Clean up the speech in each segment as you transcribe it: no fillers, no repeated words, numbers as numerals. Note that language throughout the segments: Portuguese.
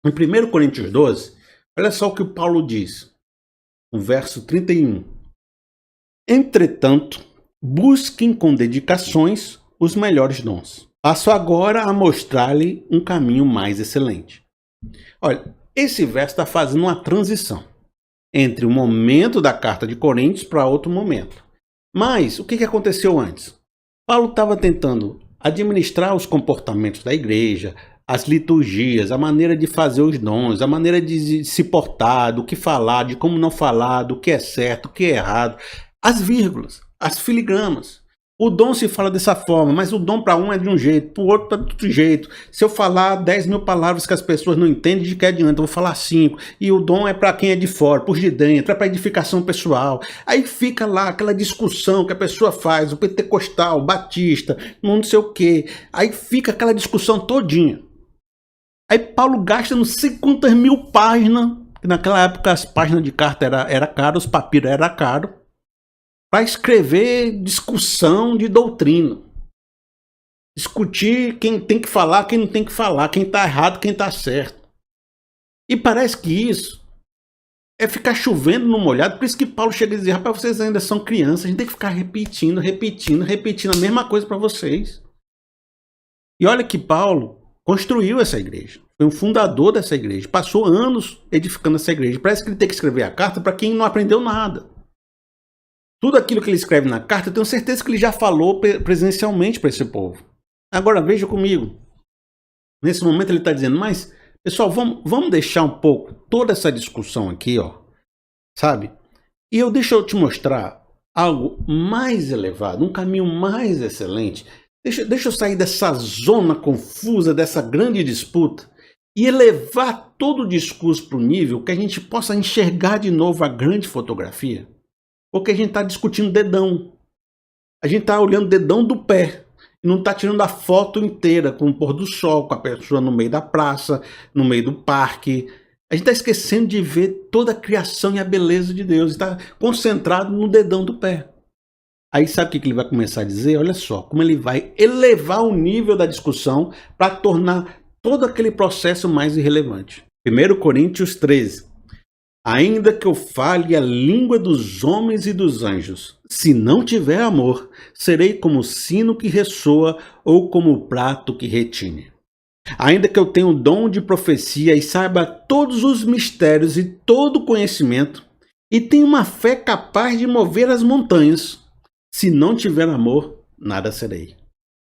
Em 1 Coríntios 12, olha só o que o Paulo diz, no verso 31. Entretanto, busquem com dedicações os melhores dons. Passo agora a mostrar-lhe um caminho mais excelente. Olha, esse verso está fazendo uma transição entre o momento da carta de Coríntios para outro momento. Mas o que aconteceu antes? Paulo estava tentando administrar os comportamentos da igreja, as liturgias, a maneira de fazer os dons, a maneira de se portar, do que falar, de como não falar, do que é certo, o que é errado, as vírgulas, as filigramas. O dom se fala dessa forma, mas o dom para um é de um jeito, para o outro é de outro jeito. Se eu falar 10.000 palavras que as pessoas não entendem, de que adianta? Eu vou falar 5. E o dom é para quem é de fora, por de dentro, é para edificação pessoal. Aí fica lá aquela discussão que a pessoa faz, o pentecostal, o batista, não sei o quê. Aí fica aquela discussão todinha. Aí Paulo gasta não sei quantas mil páginas, que naquela época as páginas de carta era caro, os papiros era caro, para escrever discussão de doutrina. Discutir quem tem que falar, quem não tem que falar, quem está errado, quem está certo. E parece que isso é ficar chovendo no molhado. Por isso que Paulo chega e diz: rapaz, vocês ainda são crianças, a gente tem que ficar repetindo a mesma coisa para vocês. E olha que Paulo construiu essa igreja, foi um fundador dessa igreja, passou anos edificando essa igreja. Parece que ele tem que escrever a carta para quem não aprendeu nada. Tudo aquilo que ele escreve na carta, eu tenho certeza que ele já falou presencialmente para esse povo. Agora veja comigo. Nesse momento ele está dizendo: mas, pessoal, vamos deixar um pouco toda essa discussão aqui, ó, sabe? E deixa eu te mostrar algo mais elevado, um caminho mais excelente. Deixa eu sair dessa zona confusa, dessa grande disputa, e elevar todo o discurso para o nível que a gente possa enxergar de novo a grande fotografia. Porque a gente está discutindo dedão. A gente está olhando o dedão do pé. E não está tirando a foto inteira com o pôr do sol, com a pessoa no meio da praça, no meio do parque. A gente está esquecendo de ver toda a criação e a beleza de Deus. Está concentrado no dedão do pé. Aí sabe o que ele vai começar a dizer? Olha só, como ele vai elevar o nível da discussão para tornar todo aquele processo mais irrelevante. 1 Coríntios 13. Ainda que eu fale a língua dos homens e dos anjos, se não tiver amor, serei como o sino que ressoa ou como o prato que retine. Ainda que eu tenha o dom de profecia e saiba todos os mistérios e todo o conhecimento, e tenha uma fé capaz de mover as montanhas, se não tiver amor, nada serei.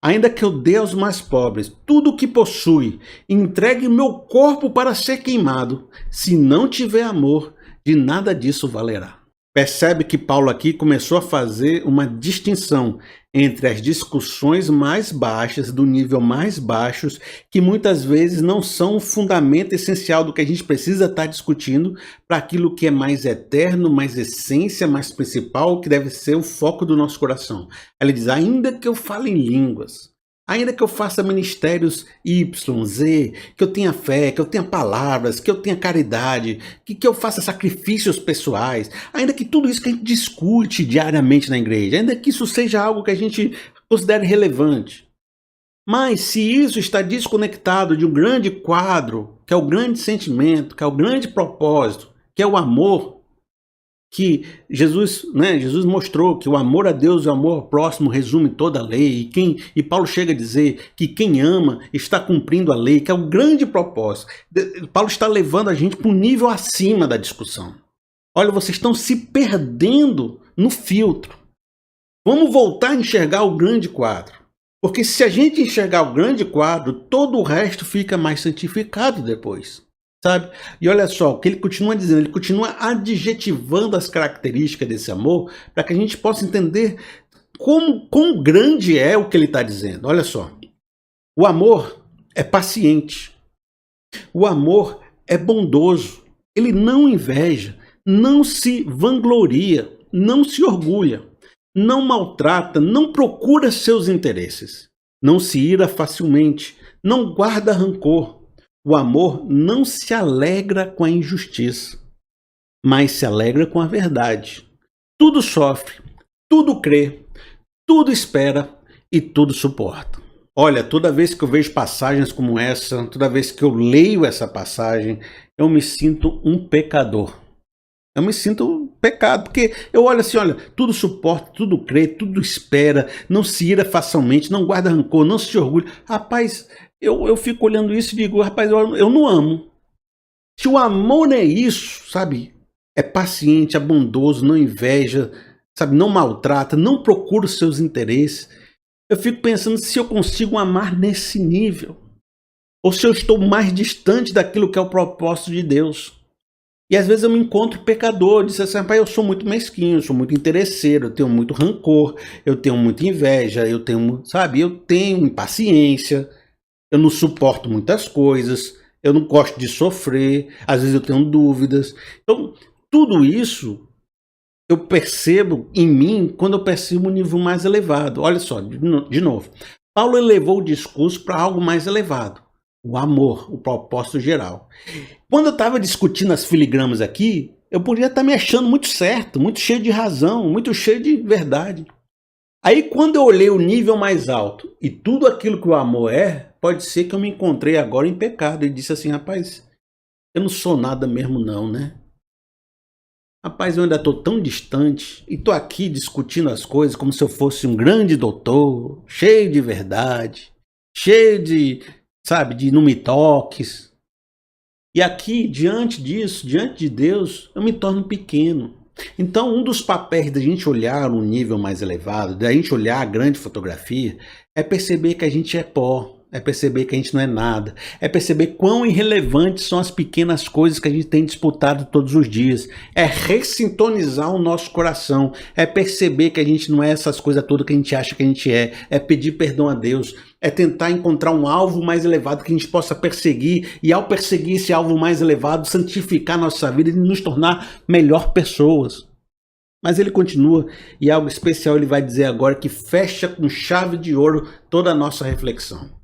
Ainda que eu dê aos mais pobres tudo o que possui, e entregue meu corpo para ser queimado, se não tiver amor, de nada disso valerá. Percebe que Paulo aqui começou a fazer uma distinção entre as discussões mais baixas, do nível mais baixos, que muitas vezes não são o fundamento essencial do que a gente precisa estar discutindo, para aquilo que é mais eterno, mais essência, mais principal, que deve ser o foco do nosso coração. Ele diz: ainda que eu fale em línguas, ainda que eu faça ministérios Y, Z, que eu tenha fé, que eu tenha palavras, que eu tenha caridade, que eu faça sacrifícios pessoais, ainda que tudo isso que a gente discute diariamente na igreja, ainda que isso seja algo que a gente considere relevante. Mas se isso está desconectado de um grande quadro, que é o grande sentimento, que é o grande propósito, que é o amor, que Jesus mostrou que o amor a Deus e o amor ao próximo resume toda a lei, e Paulo chega a dizer que quem ama está cumprindo a lei, que é o grande propósito. Paulo está levando a gente para um nível acima da discussão. Olha, vocês estão se perdendo no filtro. Vamos voltar a enxergar o grande quadro. Porque se a gente enxergar o grande quadro, todo o resto fica mais santificado depois. Sabe? E olha só, o que ele continua dizendo, ele continua adjetivando as características desse amor para que a gente possa entender quão grande é o que ele está dizendo. Olha só, o amor é paciente, o amor é bondoso, ele não inveja, não se vangloria, não se orgulha, não maltrata, não procura seus interesses, não se ira facilmente, não guarda rancor. O amor não se alegra com a injustiça, mas se alegra com a verdade. Tudo sofre, tudo crê, tudo espera e tudo suporta. Olha, toda vez que eu vejo passagens como essa, toda vez que eu leio essa passagem, eu me sinto um pecador. Eu me sinto pecado, porque eu olho assim, olha, tudo suporta, tudo crê, tudo espera, não se ira facilmente, não guarda rancor, não se orgulha. Rapaz, eu fico olhando isso e digo, rapaz, eu não amo. Se o amor é isso, sabe? É paciente, é bondoso, não inveja, sabe? Não maltrata, não procura os seus interesses. Eu fico pensando se eu consigo amar nesse nível. Ou se eu estou mais distante daquilo que é o propósito de Deus. E às vezes eu me encontro pecador, diz assim, rapaz, eu sou muito mesquinho, eu sou muito interesseiro, eu tenho muito rancor, eu tenho muita inveja, eu tenho impaciência, eu não suporto muitas coisas, eu não gosto de sofrer, às vezes eu tenho dúvidas. Então, tudo isso eu percebo em mim quando eu percebo um nível mais elevado. Olha só, de novo. Paulo elevou o discurso para algo mais elevado. O amor, o propósito geral. Quando eu estava discutindo as filigramas aqui, eu podia estar me achando muito certo, muito cheio de razão, muito cheio de verdade. Aí quando eu olhei o nível mais alto e tudo aquilo que o amor é, pode ser que eu me encontrei agora em pecado e disse assim, rapaz, eu não sou nada mesmo não, né? Rapaz, eu ainda estou tão distante e estou aqui discutindo as coisas como se eu fosse um grande doutor, cheio de verdade, cheio de, sabe, de não me toques. E aqui, diante disso, diante de Deus, eu me torno pequeno. Então, um dos papéis da gente olhar um nível mais elevado, da gente olhar a grande fotografia, é perceber que a gente é pó, é perceber que a gente não é nada, é perceber quão irrelevantes são as pequenas coisas que a gente tem disputado todos os dias, é ressintonizar o nosso coração, é perceber que a gente não é essas coisas todas que a gente acha que a gente é pedir perdão a Deus, é tentar encontrar um alvo mais elevado que a gente possa perseguir e ao perseguir esse alvo mais elevado, santificar nossa vida e nos tornar melhor pessoas. Mas ele continua e algo especial ele vai dizer agora que fecha com chave de ouro toda a nossa reflexão.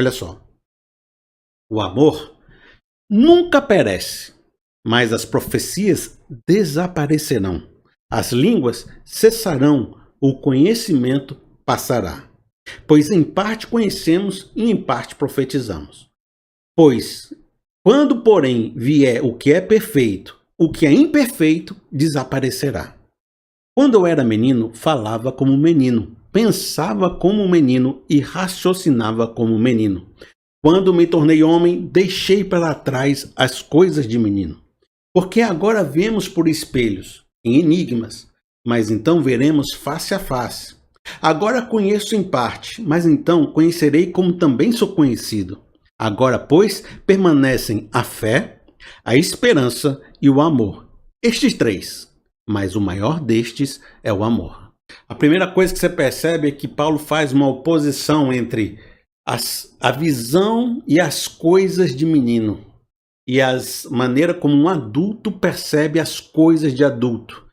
Olha só, o amor nunca perece, mas as profecias desaparecerão, as línguas cessarão, o conhecimento passará. Pois em parte conhecemos e em parte profetizamos. Pois, quando porém vier o que é perfeito, o que é imperfeito desaparecerá. Quando eu era menino, falava como menino, pensava como menino e raciocinava como menino. Quando me tornei homem, deixei para trás as coisas de menino. Porque agora vemos por espelhos, em enigmas, mas então veremos face a face. Agora conheço em parte, mas então conhecerei como também sou conhecido. Agora, pois, permanecem a fé, a esperança e o amor. Estes três, mas o maior destes é o amor. A primeira coisa que você percebe é que Paulo faz uma oposição entre a visão e as coisas de menino e a maneira como um adulto percebe as coisas de adulto.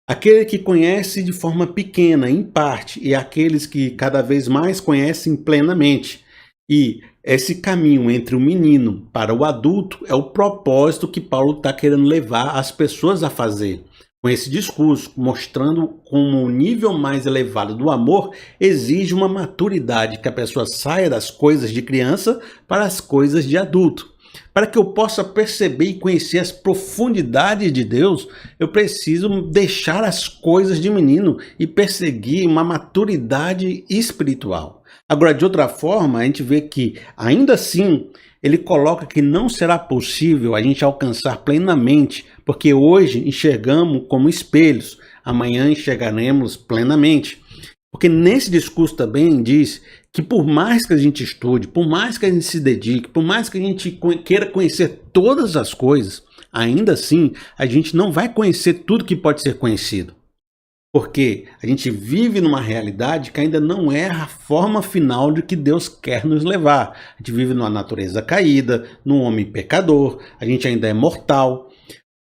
Aquele que conhece de forma pequena, em parte, e aqueles que cada vez mais conhecem plenamente. E esse caminho entre o menino para o adulto é o propósito que Paulo está querendo levar as pessoas a fazer. Com esse discurso, mostrando como o nível mais elevado do amor exige uma maturidade, que a pessoa saia das coisas de criança para as coisas de adulto. Para que eu possa perceber e conhecer as profundidades de Deus, eu preciso deixar as coisas de menino e perseguir uma maturidade espiritual. Agora, de outra forma, a gente vê que, ainda assim, ele coloca que não será possível a gente alcançar plenamente, porque hoje enxergamos como espelhos, amanhã enxergaremos plenamente. Porque nesse discurso também diz que por mais que a gente estude, por mais que a gente se dedique, por mais que a gente queira conhecer todas as coisas, ainda assim a gente não vai conhecer tudo que pode ser conhecido. Porque a gente vive numa realidade que ainda não é a forma final de que Deus quer nos levar. A gente vive numa natureza caída, num homem pecador, a gente ainda é mortal.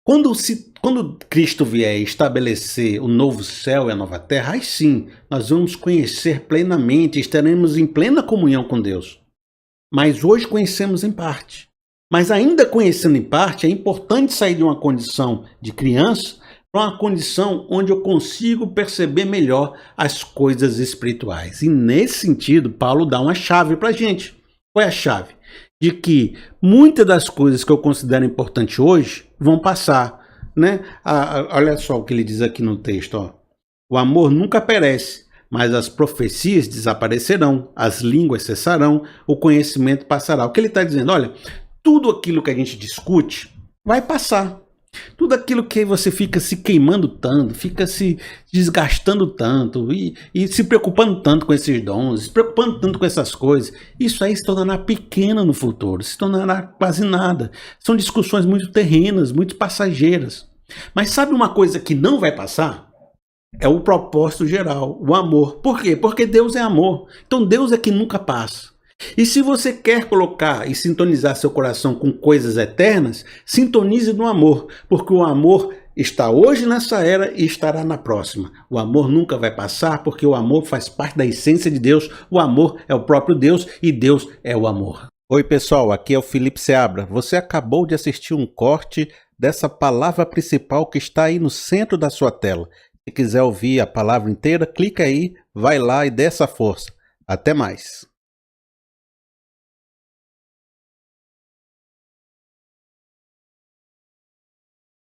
Quando Cristo vier estabelecer o novo céu e a nova terra, aí sim, nós vamos conhecer plenamente, estaremos em plena comunhão com Deus. Mas hoje conhecemos em parte. Mas ainda conhecendo em parte, é importante sair de uma condição de criança para uma condição onde eu consigo perceber melhor as coisas espirituais. E nesse sentido, Paulo dá uma chave para a gente. Qual é a chave? De que muitas das coisas que eu considero importantes hoje vão passar, né? Olha só o que ele diz aqui no texto, ó. O amor nunca perece, mas as profecias desaparecerão, as línguas cessarão, o conhecimento passará. O que ele está dizendo? Olha, tudo aquilo que a gente discute vai passar. Tudo aquilo que você fica se queimando tanto, fica se desgastando tanto e se preocupando tanto com esses dons, se preocupando tanto com essas coisas, isso aí se tornará pequeno no futuro, se tornará quase nada. São discussões muito terrenas, muito passageiras. Mas sabe uma coisa que não vai passar? É o propósito geral, o amor. Por quê? Porque Deus é amor. Então Deus é que nunca passa. E se você quer colocar e sintonizar seu coração com coisas eternas, sintonize no amor, porque o amor está hoje nessa era e estará na próxima. O amor nunca vai passar, porque o amor faz parte da essência de Deus. O amor é o próprio Deus e Deus é o amor. Oi pessoal, aqui é o Felipe Seabra. Você acabou de assistir um corte dessa palavra principal que está aí no centro da sua tela. Se quiser ouvir a palavra inteira, clica aí, vai lá e dê essa força. Até mais.